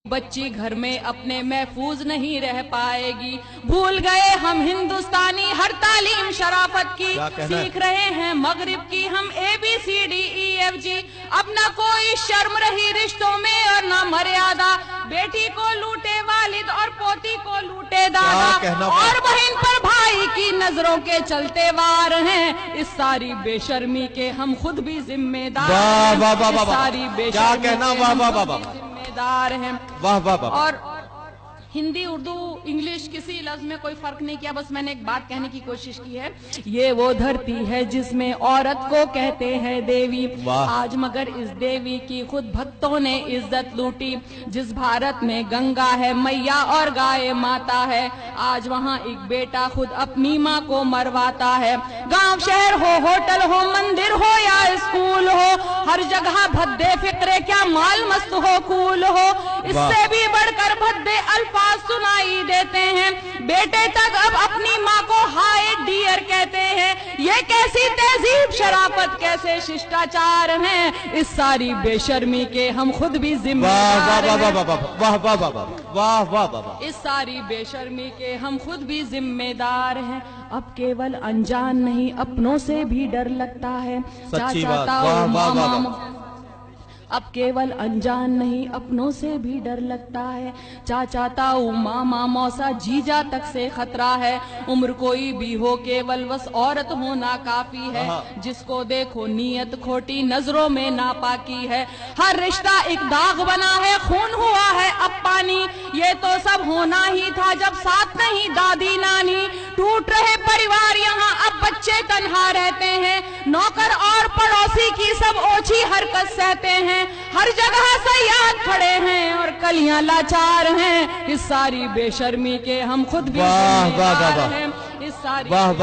बच्ची घर में अपने महफूज नहीं रह पाएगी। भूल गए हम हिंदुस्तानी हर तालीम शराफत की, सीख रहे हैं मगरिब की हम ABCDEFG। अब न कोई शर्म रही रिश्तों में और न मर्यादा, बेटी को लूटे वालिद और पोती को लूटे दादा, और बहन पर भाई की नजरों के चलते वार हैं। इस सारी बेशर्मी के हम खुद भी जिम्मेदार हैं। सारी बेशर्मी दार हैं। वाह वाह वाह। और हिंदी उर्दू इंग्लिश किसी लफ्ज में कोई फर्क नहीं किया, बस मैंने एक बात कहने की कोशिश की है। ये वो धरती है जिसमें औरत को कहते हैं देवी, आज मगर इस देवी की खुद भक्तों ने इज्जत लूटी। जिस भारत में गंगा है मैया और गाय माता है, आज वहाँ एक बेटा खुद अपनी माँ को मरवाता है। गांव शहर हो होटल हो मंदिर हो या स्कूल हो, हर जगह भद्दे फिक्रे क्या माल मस्त हो कूल हो। इससे भी बढ़कर भद्दे अल्फाज सुनाई देते हैं, बेटे तक अब अपनी माँ को हाय डियर कहते हैं। ये कैसी तहजीब शराफत कैसे शिष्टाचार हैं, इस सारी बेशर्मी के हम खुद भी जिम्मेदार हैं। वाह वाह वाह वाह वाह। इस सारी बेशर्मी के हम खुद भी जिम्मेदार हैं। अब केवल अनजान नहीं अपनों से भी डर लगता है। अब केवल अनजान नहीं अपनों से भी डर लगता है। चाचा ताऊ मामा मौसा जीजा तक से खतरा है। उम्र कोई भी हो केवल बस औरत होना काफी है। जिसको देखो नीयत खोटी नजरों में नापाकी है। हर रिश्ता एक दाग बना है, खून हुआ है अब पानी। ये तो सब होना ही था जब साथ नहीं दादी नानी। टूट रहे परिवार यहाँ अब बच्चे तन्हा रहते हैं। नौकर और पड़ोसी की सब ओछी हरकत सहते हैं। हर जगह सयाद खड़े हैं और कलियां लाचार हैं। इस सारी बेशर्मी के हम खुद भी जिम्मेदार हैं। इस सारी हम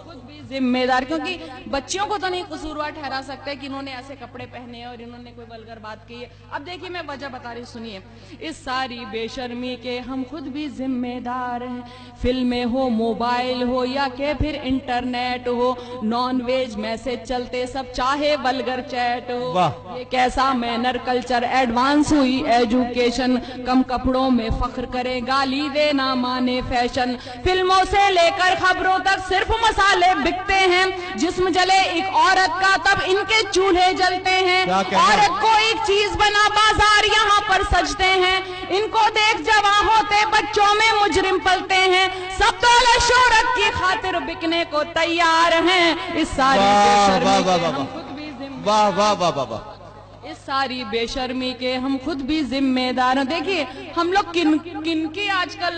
खुद भी जिम्मेदार, क्योंकि बच्चियों को तो नहीं कसूरवार ठहरा सकते कि इन्होंने ऐसे कपड़े पहने और इन्होंने कोई वल्गर बात की है। अब देखिए मैं वजह बता रही, सुनिए। इस सारी बेशर्मी के हम खुद भी जिम्मेदार हैं। फिल्में हो मोबाइल हो या के फिर इंटरनेट हो, नॉन वेज मैसेज चलते सब चाहे वल्गर चैट हो। ये कैसा मैनर कल्चर एडवांस हुई एजुकेशन, कम कपड़ों में फख्र करे गाली देना माने फैशन। फिल्मों से लेकर खबरों तक सिर्फ मसाले बिकते हैं। जिस्म जले एक औरत का तब इनके चूल्हे जलते हैं। औरत को एक चीज बना बाजार यहाँ पर सजते हैं। इनको देख जवां होते बच्चों में मुजरिम पलते हैं। सब दौलत शोहरत की खातिर बिकने को तैयार हैं। इस सारी बेशर्मी के हम खुद भी इस सारी बेशर्मी के हम खुद भी जिम्मेदार हैं। देखिए हम लोग किन की आजकल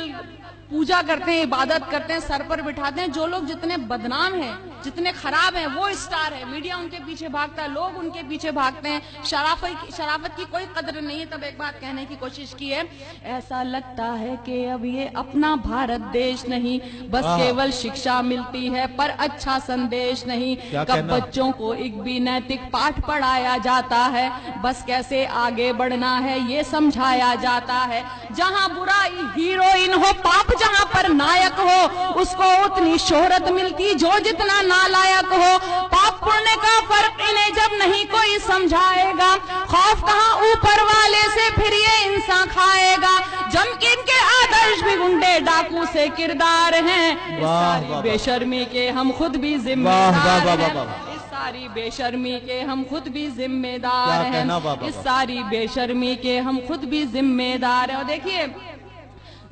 पूजा करते हैं, इबादत करते हैं, सर पर बिठाते हैं। जो लोग जितने बदनाम हैं, जितने खराब हैं, वो स्टार है। मीडिया उनके पीछे भागता है, लोग उनके पीछे भागते हैं। शराफत की कोई कदर नहीं है। तब एक बात कहने की कोशिश की है, ऐसा लगता है कि अब ये अपना भारत देश नहीं, बस केवल शिक्षा मिलती है पर अच्छा संदेश नहीं। कब बच्चों को एक भी नैतिक पाठ पढ़ाया जाता है, बस कैसे आगे बढ़ना है ये समझाया जाता है। जहाँ बुराई हीरोइन हो, पाप जहाँ पर नायक हो, उसको उतनी शोहरत मिलती जो जितना नालायक हो। पाप पुण्य का फर्क इन्हें जब नहीं कोई समझाएगा, खौफ कहाँ ऊपर वाले से फिर ये इंसान खाएगा। जम के इनके आदर्श भी गुंडे डाकू से किरदार हैं। इस सारी बेशर्मी के हम खुद भी जिम्मेदार हैं। इस सारी बेशर्मी के हम खुद भी जिम्मेदार हैं। इस सारी बेशर्मी के हम खुद भी जिम्मेदार हैं। और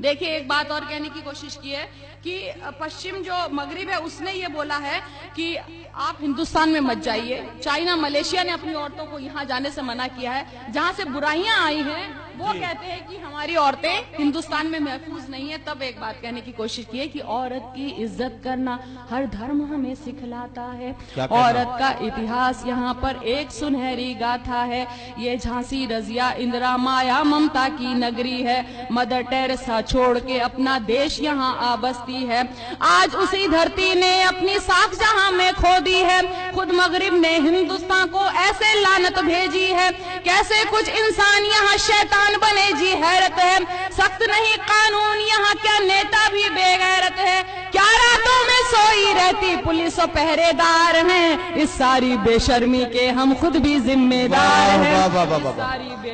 देखिए एक बात और कहने की कोशिश की है कि पश्चिम जो मगरिब है उसने ये बोला है कि आप हिंदुस्तान में मत जाइए। चाइना मलेशिया ने अपनी औरतों को यहाँ जाने से मना किया है। जहाँ से बुराइयां आई हैं वो कहते हैं कि हमारी औरतें हिंदुस्तान में महफूज नहीं है। तब एक बात कहने की कोशिश की है कि औरत की इज्जत करना हर धर्म हमें सिखलाता है। औरत का इतिहास यहाँ पर एक सुनहरी गाथा है। ये झांसी रजिया इंदिरा माया ममता की नगरी है। मदर टेरेसा छोड़ के अपना देश यहाँ आ बसती है। आज उसी धरती ने अपनी साख जहाँ में खो दी है। खुद मगरिब ने हिंदुस्तान को ऐसे लानत भेजी है। कैसे कुछ इंसान यहाँ शैतान बने जी हैरत है। सख्त नहीं कानून यहाँ, क्या नेता भी बेगैरत है। क्या रातों में सोई रहती पुलिस और पहरेदार हैं। इस सारी बेशर्मी के हम खुद भी जिम्मेदार हैं।